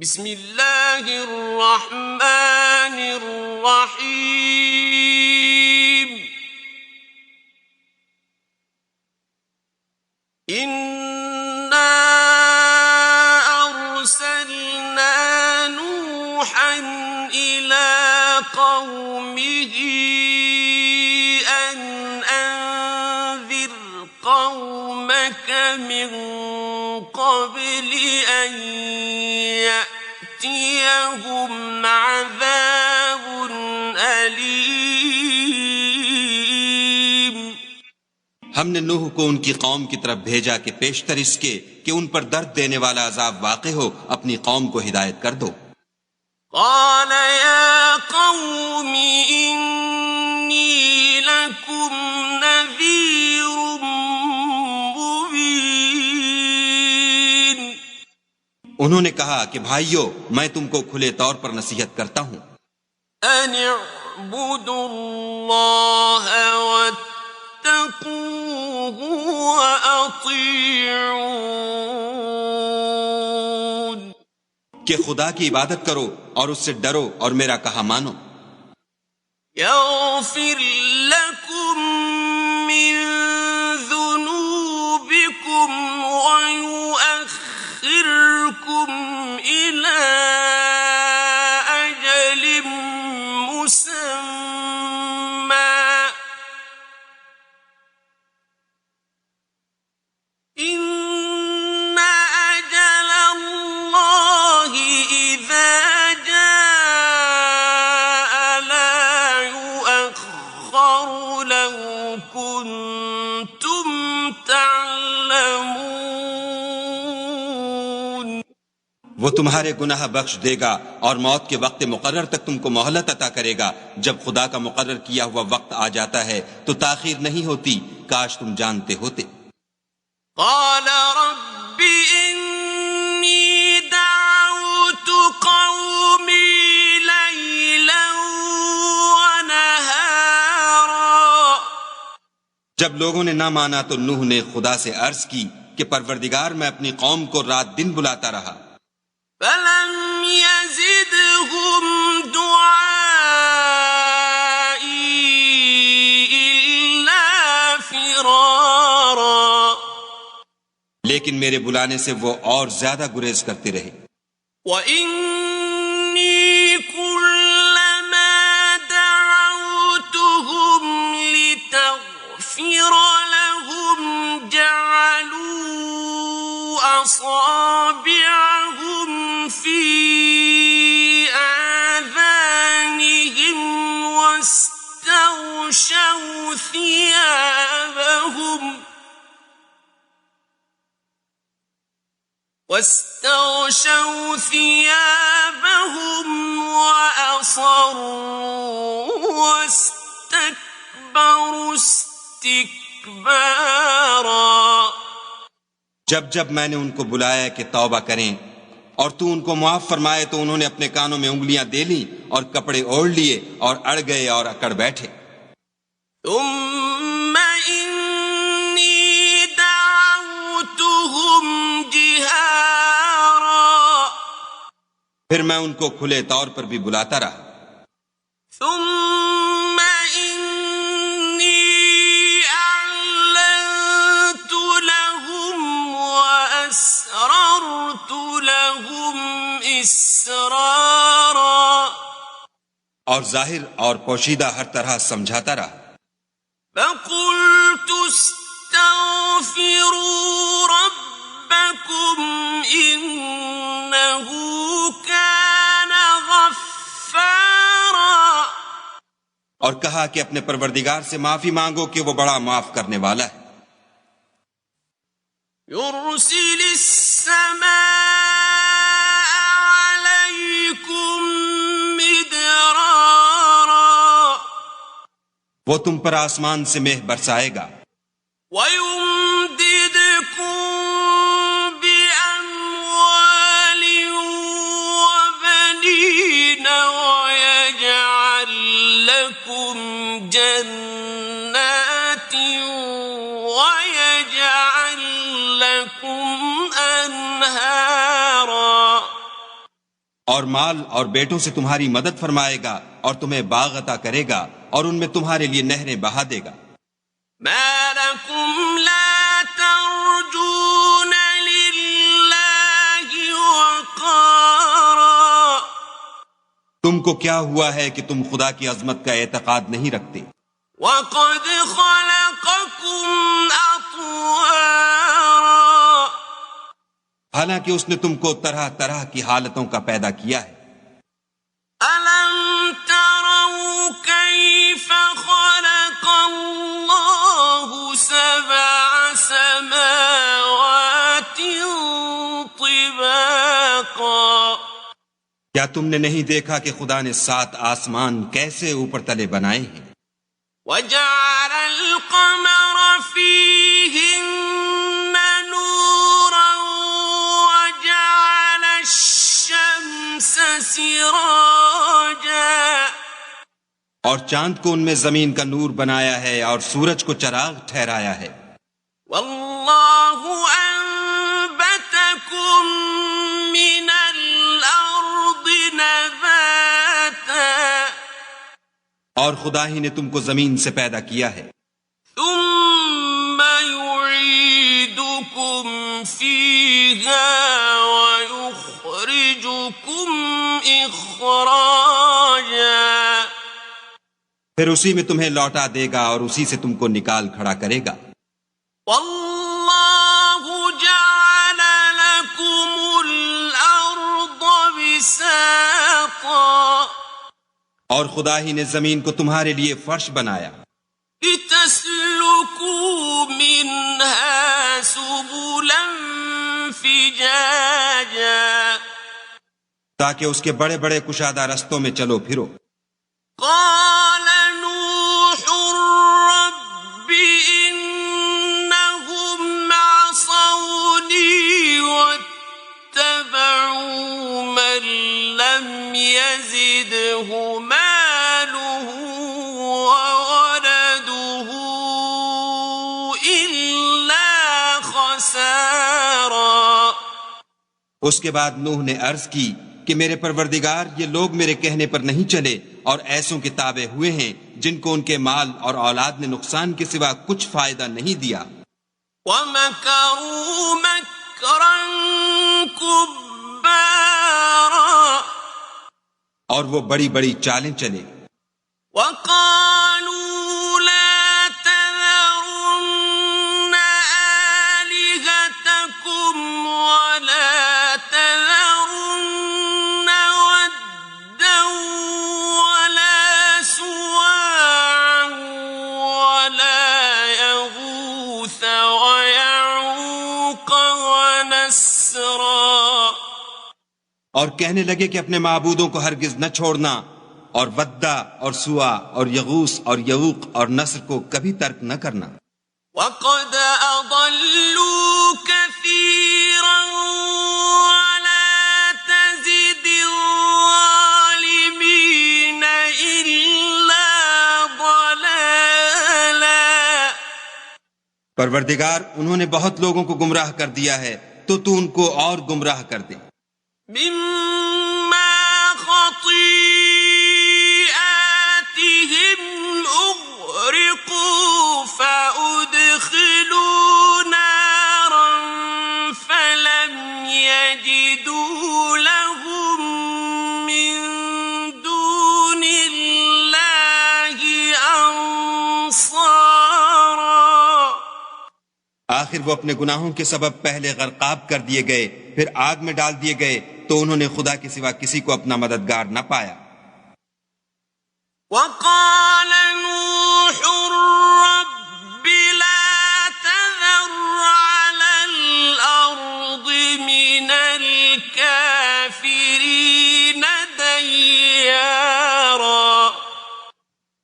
بسم اللہ الرحمن الرحیم انا ارسلنا نوحا الى قومه ان انذر قومك من قبل ان يأتيهم عذاب أليم۔ ہم نے نوح کو ان کی قوم کی طرف بھیجا کہ پیشتر اس کے کہ ان پر درد دینے والا عذاب واقع ہو اپنی قوم کو ہدایت کر دو۔ قال يا قوم إني لكم نذير مبين۔ انہوں نے کہا کہ بھائیو میں تم کو کھلے طور پر نصیحت کرتا ہوں، ان اعبدوا اللہ واتقوه واطیعون، کہ خدا کی عبادت کرو اور اس سے ڈرو اور میرا کہا مانو۔ یغفر لکم من ذنوبکم ویؤخرکم الی اجل مسمى ان اجل اللہ اذا جاء لا يؤخر لو کنتم تعلمون۔ وہ تمہارے گناہ بخش دے گا اور موت کے وقت مقرر تک تم کو مہلت عطا کرے گا۔ جب خدا کا مقرر کیا ہوا وقت آ جاتا ہے تو تاخیر نہیں ہوتی، کاش تم جانتے ہوتے۔ قال رب انی دعوت قومی لیلا ونہارا۔ جب لوگوں نے نہ مانا تو نوح نے خدا سے عرض کی کہ پروردگار میں اپنی قوم کو رات دن بلاتا رہا، فلم يزدهم دعائي إلا فرارا۔ لیکن میرے بلانے سے وہ اور زیادہ گریز کرتے رہے۔ وَإِنِّي كُلَّمَا دَعَوْتُهُمْ لِتَغْفِرَ لَهُمْ جَعَلُوا أَصَابِعَهُمْ فِي آذَانِهِمْ وَاسْتَغْشَوْا ثِيَابَهُمْ وَأَصَرُّوا وَاسْتَكْبَرُوا اسْتِكْبَارًا۔ جب جب میں نے ان کو بلایا کہ توبہ کریں اور تو ان کو معاف فرمائے تو انہوں نے اپنے کانوں میں انگلیاں دے لیں اور کپڑے اوڑھ لیے اور اڑ گئے اور اکڑ بیٹھے۔ ثم انی دعوتهم جہارا۔ پھر میں ان کو کھلے طور پر بھی بلاتا رہا۔ ثم انی اعلنت لهم واسررت لهم اسرارا۔ اور ظاہر اور پوشیدہ ہر طرح سمجھاتا رہا۔ فقلت استغفروا ربكم انه كان غفارا۔ اور کہا کہ اپنے پروردگار سے معافی مانگو کہ وہ بڑا معاف کرنے والا ہے۔ يرسل السماء عليكم مدرارا۔ وہ تم پر آسمان سے مہ برسائے گا، وَيُمْدِدْكُمْ بِأَمْوَالٍ وَبَنِينَ وَيَجْعَلْ لَكُمْ جَنَّاتٍ وَيَجْعَلْ لَكُمْ أَنْهَارًا۔ اور مال اور بیٹوں سے تمہاری مدد فرمائے گا اور تمہیں باغ عطا کرے گا اور ان میں تمہارے لیے نہریں بہا دے گا. ما لكم لا ترجون لله وقارا. تم کو کیا ہوا ہے کہ تم خدا کی عظمت کا اعتقاد نہیں رکھتے؟ وقد خلقكم أطوارا. حالانکہ اس نے تم کو طرح طرح کی حالتوں کا پیدا کیا ہے. ألم تروا كيف خلق الله 7 سماوات طباقا. کیا تم نے نہیں دیکھا کہ خدا نے 7 آسمان کیسے اوپر تلے بنائے ہیں؟ وجعل القمر فيهن نورا وجعل الشمس سراجا. اور چاند کو ان میں زمین کا نور بنایا ہے اور سورج کو چراغ ٹھہرایا ہے. والله أنبتكم من الأرض نباتا. اور خدا ہی نے تم کو زمین سے پیدا کیا ہے. ثم يعيدكم فيها ويخرجكم إخراجا. پھر اسی میں تمہیں لوٹا دے گا اور اسی سے تم کو نکال کھڑا کرے گا. والله جعل لكم الأرض بساطا. اور خدا ہی نے زمین کو تمہارے لیے فرش بنایا لتسلكوا منها سبلا فجاجا. تاکہ اس کے بڑے بڑے کشادہ رستوں میں چلو پھرو. قال نوح رب إنهم عصوني واتبعوا من لم يزده ماله وولده إلا خسارا. اس کے بعد نوح نے عرض کی کہ میرے پروردگار یہ لوگ میرے کہنے پر نہیں چلے اور ایسوں کے تابع ہوئے ہیں جن کو ان کے مال اور اولاد نے نقصان کے سوا کچھ فائدہ نہیں دیا. وَمَكَرُوا مَكْرًا كُبَّارًا. اور وہ بڑی بڑی چالیں چلے. وَقَالُوا لَا تَذَرُنَّ آلِهَتَكُمْ وَلَا تَذَرُنَّ وَدًّا وَلَا سُوَاعًا وَلَا يَغُوثَ وَيَعُوقَ وَنَسْرًا. اور کہنے لگے کہ اپنے معبودوں کو ہرگز نہ چھوڑنا اور ودّا اور سوا اور یغوث اور یعوق اور نصر کو کبھی ترک نہ کرنا. وَقَدْ أَضَلُّوا كَثِيرًا وَلَا تَزِدِ الظَّالِمِينَ إِلَّا ضَلَالًا. پروردگار انہوں نے بہت لوگوں کو گمراہ کر دیا ہے تو تو ان کو اور گمراہ کر دے. مِمَّا خَطِيئَاتِهِمْ أُغْرِقُوا فَأُدْخِلُوا نَارًا فَلَمْ يَجِدُوا لَهُم مِّن دُونِ اللَّهِ أَنصَارًا. آخر وہ اپنے گناہوں کے سبب پہلے غرقاب کر دیے گئے پھر آگ میں ڈال دیے گئے تو انہوں نے خدا کے سوا کسی کو اپنا مددگار نہ پایا. وَقَالَ نُوحٌ رَبِّ لَا تَذَرْ عَلَى الْأَرْضِ مِنَ الْكَافِرِينَ دَيَّارًا.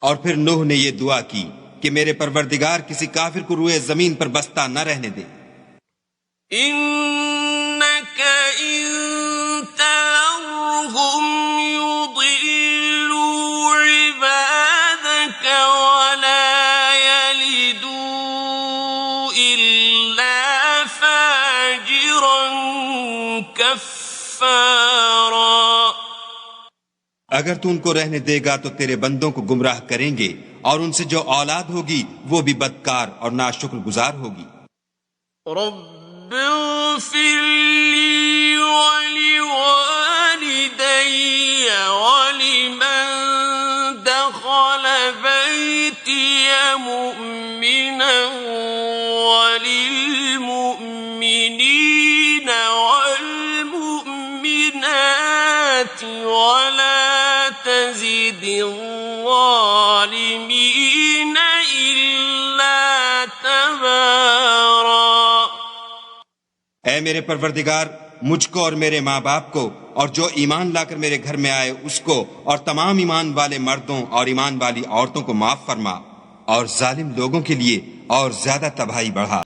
اور پھر نوح نے یہ دعا کی کہ میرے پروردگار کسی کافر کو روئے زمین پر بستہ نہ رہنے دے. إِنَّكَ إِن تَذَرْهُمْ يُضِلُّوا عِبَادَكَ وَلَا يَلِدُوا إِلَّا فَاجِرًا كَفَّارًا. اگر تو ان کو رہنے دے گا تو تیرے بندوں کو گمراہ کریں گے، اور ان سے جو اولاد ہوگی وہ بھی بدکار اور ناشکر گزار ہوگی۔ رب اغفر لي ولوالدي ولمن دخل بيتي مؤمنا وللمؤمنين والمؤمنات ولا تزد الظالمين إلا تبارا۔ اے میرے پروردگار، مجھ کو اور میرے ماں باپ کو اور جو ایمان لا کر میرے گھر میں آئے اس کو اور تمام ایمان والے مردوں اور ایمان والی عورتوں کو معاف فرما، اور ظالم لوگوں کے لیے اور زیادہ تباہی بڑھا۔